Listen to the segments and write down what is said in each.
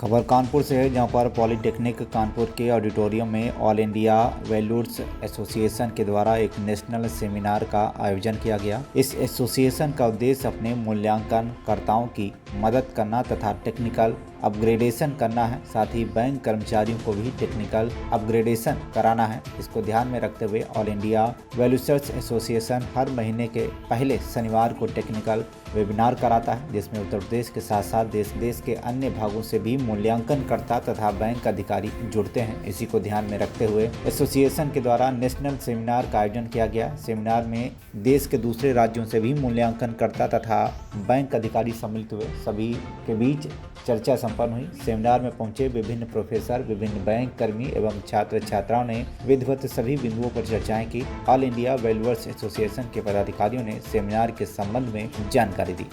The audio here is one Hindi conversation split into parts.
खबर कानपुर से है, जहां पर पॉलिटेक्निक कानपुर के ऑडिटोरियम में ऑल इंडिया वेल्डर्स एसोसिएशन के द्वारा एक नेशनल सेमिनार का आयोजन किया गया। इस एसोसिएशन का उद्देश्य अपने मूल्यांकनकर्ताओं की मदद करना तथा टेक्निकल अपग्रेडेशन करना है। साथ ही बैंक कर्मचारियों को भी टेक्निकल अपग्रेडेशन कराना है। इसको ध्यान में रखते हुए ऑल इंडिया वेल्डर्स एसोसिएशन हर महीने के पहले शनिवार को टेक्निकल वेबिनार कराता है, जिसमें उत्तर प्रदेश के साथ साथ देश के अन्य भागों से भी मूल्यांकनकर्ता तथा बैंक अधिकारी जुड़ते हैं। इसी को ध्यान में रखते हुए एसोसिएशन के द्वारा नेशनल सेमिनार का आयोजन किया गया। सेमिनार में देश के दूसरे राज्यों से भी मूल्यांकनकर्ता तथा बैंक अधिकारी सम्मिलित हुए। सभी के बीच चर्चा संपन्न हुई। सेमिनार में पहुंचे विभिन्न प्रोफेसर, विभिन्न बैंक कर्मी एवं छात्र छात्राओं ने विधिवत सभी बिंदुओं पर चर्चाएं की। ऑल इंडिया वेल्डर्स एसोसिएशन के पदाधिकारियों ने सेमिनार के संबंध में जानकारी दी।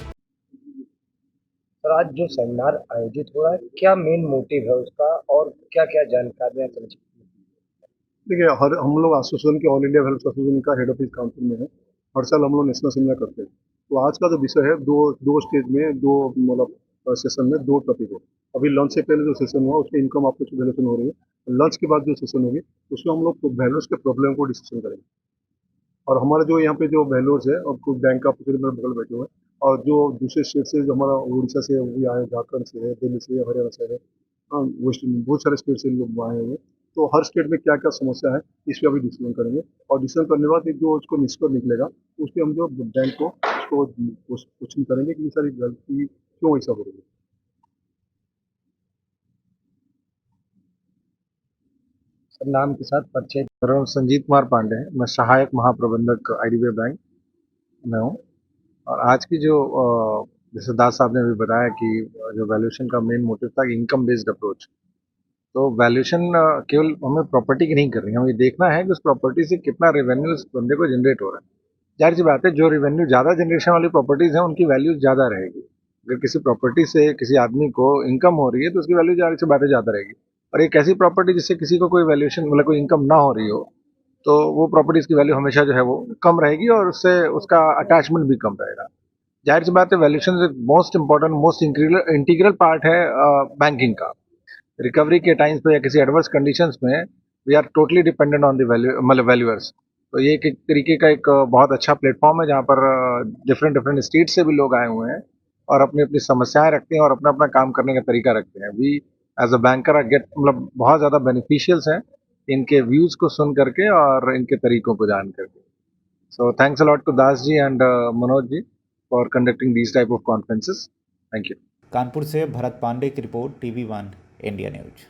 सर, आज जो सेमिनार आयोजित हो रहा है, क्या मेन मोटिव है उसका और क्या-क्या जानकारियाँ समझ? देखिए, हर हम लोग एसोसिएशन के ऑल इंडिया हेल्थ एसोसिएशन का हेड ऑफिस कानपुर में है। हर साल हम लोग नेशनल सेमिनार करते हैं। तो आज का जो विषय है, दो स्टेज में, दो मतलब सेशन में 2 टॉपिक हो। अभी लंच से पहले जो सेशन हुआ उसमें इनकम आपको वैल्यूएशन हो रही है। लंच के बाद जो सेशन होगी उसमें हम लोग वैल्यूज के प्रॉब्लम को डिस्कशन करेंगे। और हमारे जो यहाँ पे जो वैल्यूज है और कुछ बैंक का मेरे बगल बैठे हुए हैं, और जो दूसरे स्टेट से जो हमारा उड़ीसा से भी आए, झारखंड से है, दिल्ली से है, हरियाणा से है, वेस्ट बहुत सारे स्टेट से लोग आए हुए हैं। तो हर स्टेट में क्या क्या समस्या है इस पर अभी डिस्कशन करेंगे। और डिस्कशन करने के बाद एक जो उसको निष्कर्ष निकलेगा उस पर हम जो बैंक को उसको क्वेश्चन करेंगे कि ये सारी गलती क्यों ऐसा हो रही है। सर, नाम के साथ परिचय। मेरा नाम संजीत कुमार पांडे है। मैं सहायक महाप्रबंधक आईडीबीआई बैंक में हूँ। और आज की जो जैसे दास साहब ने अभी बताया कि जो वैल्यूएशन का मेन मोटिव था इनकम बेस्ड अप्रोच। तो वैल्यूएशन केवल हमें प्रॉपर्टी की नहीं करनी है, हमें ये देखना है कि उस प्रॉपर्टी से कितना रेवेन्यू उस बंदे को जनरेट हो रहा है। जाहिर सी बात है, जो रेवेन्यू ज़्यादा जनरेशन वाली प्रॉपर्टीज़ हैं उनकी वैल्यू ज़्यादा रहेगी। अगर किसी प्रॉपर्टी से किसी आदमी को इनकम हो रही है तो उसकी वैल्यू जाहिर सी बात है ज़्यादा रहेगी। और एक ऐसी प्रॉपर्टी जिससे किसी को कोई वैल्यूएशन मतलब कोई इनकम ना हो रही हो, तो वो प्रॉपर्टीज़ की वैल्यू हमेशा जो है वो कम रहेगी और उससे उसका अटैचमेंट भी कम रहेगा। जाहिर सी बात है, वैल्यूएशन एक most important most integral part है बैंकिंग का। रिकवरी के टाइम्स पे या किसी एडवर्स कंडीशंस में we are totally dependent on the value मतलब वैल्यूअर्स। तो ये एक तरीके का एक बहुत अच्छा प्लेटफॉर्म है जहाँ पर डिफरेंट डिफरेंट स्टेट से भी लोग आए हुए हैं और अपनी अपनी समस्याएं रखते हैं और अपना अपना काम करने का तरीका रखते हैं। We as a banker get मतलब बहुत ज़्यादा बेनिफिशियल्स हैं इनके व्यूज़ को सुन करके और इनके तरीकों को जान करके। So thanks a lot to Das ji and Manoj ji for conducting these type of conferences. Thank you. Kanpur से भरत पांडे की रिपोर्ट, TV1 इंडिया न्यूज।